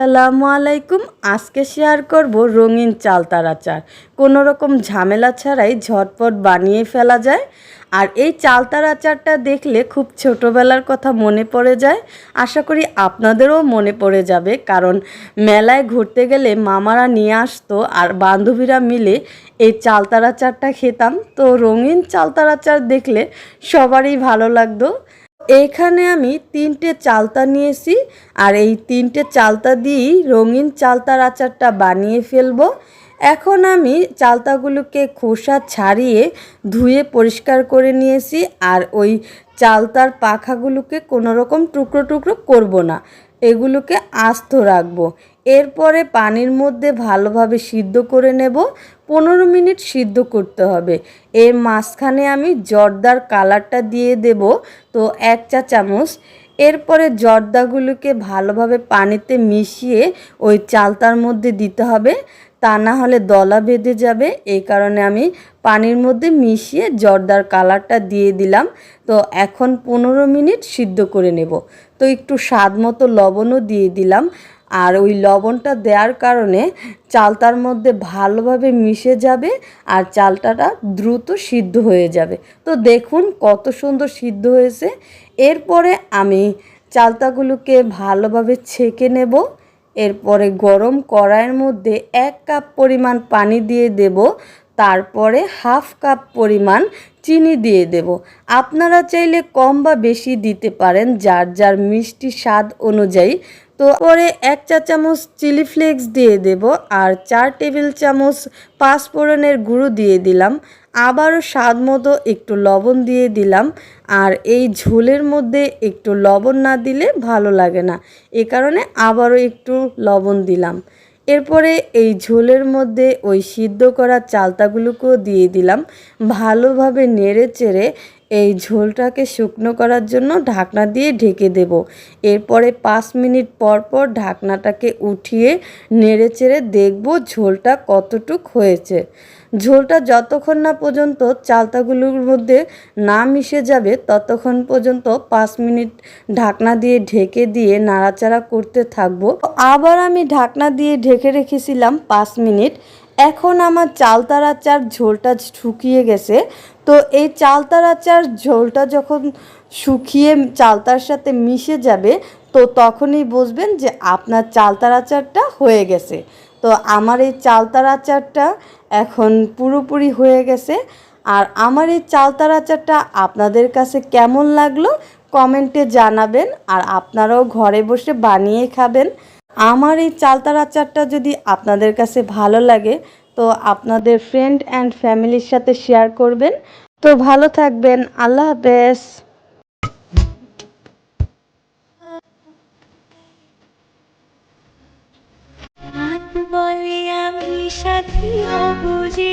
আসসালামু আলাইকুম। আজকে শেয়ার করব রঙিন চালতার আচার। কোনো রকম ঝামেলা ছাড়াই ঝটপট বানিয়ে ফেলা যায়। আর এই চালতার আচারটা দেখলে খুব ছোটোবেলার কথা মনে পড়ে যায়। আশা করি আপনাদেরও মনে পড়ে যাবে, কারণ মেলায় ঘুরতে গেলে মামারা নিয়ে আসতো আর বান্ধবীরা মিলে এই চালতার আচারটা খেতাম। তো রঙিন চালতার আচার দেখলে সবারই ভালো লাগতো। এইখানে আমি 3টে চালতা নিয়েছি, আর এই 3টে চালতা দিয়েই রঙিন চালতার আচারটা বানিয়ে ফেলবো। এখন আমি চালতাগুলোকে খোসা ছাড়িয়ে ধুয়ে পরিষ্কার করে নিয়েছি, আর ওই চালতার পাখাগুলোকে কোনো রকম টুকরো টুকরো করব না, এগুলোকে আস্ত রাখবো। এরপরে পানির মধ্যে ভালোভাবে সিদ্ধ করে নেব। 15 মিনিট সিদ্ধ করতে হবে। এর মাঝখানে আমি জর্দার কালারটা দিয়ে দেব, তো 1 চা চামচ। এরপরে জর্দাগুলোকে ভালোভাবে পানিতে মিশিয়ে ওই চালতার মধ্যে দিতে হবে, তা না হলে দলা বেঁধে যাবে। এই কারণে আমি পানির মধ্যে মিশিয়ে জর্দার কালারটা দিয়ে দিলাম। তো এখন 15 মিনিট সিদ্ধ করে নেব। তো একটু স্বাদ মতো লবণও দিয়ে দিলাম, আর ওই লবণটা দেওয়ার কারণে চালতার মধ্যে ভালোভাবে মিশে যাবে আর চালটাটা দ্রুত সিদ্ধ হয়ে যাবে। তো দেখুন কত সুন্দর সিদ্ধ হয়েছে। এরপরে আমি চালতাগুলোকে ভালোভাবে ছেঁকে নেব। এরপরে গরম কড়াইয়ের মধ্যে 1 কাপ পরিমাণ পানি দিয়ে দেব, তারপরে হাফ কাপ পরিমাণ চিনি দিয়ে দেব। আপনারা চাইলে কম বা বেশি দিতে পারেন, যার যার মিষ্টি স্বাদ অনুযায়ী। তো পরে 1 চা চামচ চিলি ফ্লেক্স দিয়ে দেব, আর 4 টেবিল চামচ পাঁচফোড়নের গুঁড়ো দিয়ে দিলাম। আবারও স্বাদ মতো একটু লবণ দিয়ে দিলাম। আর এই ঝোলের মধ্যে একটু লবণ না দিলে ভালো লাগে না, এ কারণে আবারও একটু লবণ দিলাম। এরপরে এই ঝোলের মধ্যে ওই সিদ্ধ করা চালতাগুলোকেও দিয়ে দিলাম। ভালোভাবে নেড়ে চেড়ে এই ঝোলটাকে শুকনো করার জন্য ঢাকনা দিয়ে ঢেকে দেব। এরপরে 5 মিনিট পর পর ঢাকনাটাকে উঠিয়ে নেড়ে চেড়ে দেখব ঝোলটা কতটুক হয়েছে। ঝোলটা যতক্ষণ না পর্যন্ত চালতাগুলোর মধ্যে না মিশে যাবে ততক্ষণ পর্যন্ত 5 মিনিট ঢাকনা দিয়ে ঢেকে দিয়ে নাড়াচাড়া করতে থাকবো। আবার আমি ঢাকনা দিয়ে ঢেকে রেখেছিলাম 5 মিনিট। এখন আমার চালতার আচার ঝোলটা শুকিয়ে গেছে। তো এই চালতার আচার ঝোলটা যখন শুকিয়ে চালতার সাথে মিশে যাবে, তো তখনই বুঝবেন যে আপনার চালতার আচারটা হয়ে গেছে। তো আমার এই চালতার আচারটা এখন পুরোপুরি হয়ে গেছে। আর আমার এই চালতার আচারটা আপনাদের কাছে কেমন লাগলো কমেন্টে জানাবেন, আর আপনারাও ঘরে বসে বানিয়ে খাবেন। আমার এই চালতার আচারটা যদি আপনাদের কাছে ভালো লাগে, তো আপনাদের ফ্রেন্ড অ্যান্ড ফ্যামিলির সাথে শেয়ার করবেন। তো ভালো থাকবেন। আল্লাহ হাফেজ। বলে আমি সাথী হব যে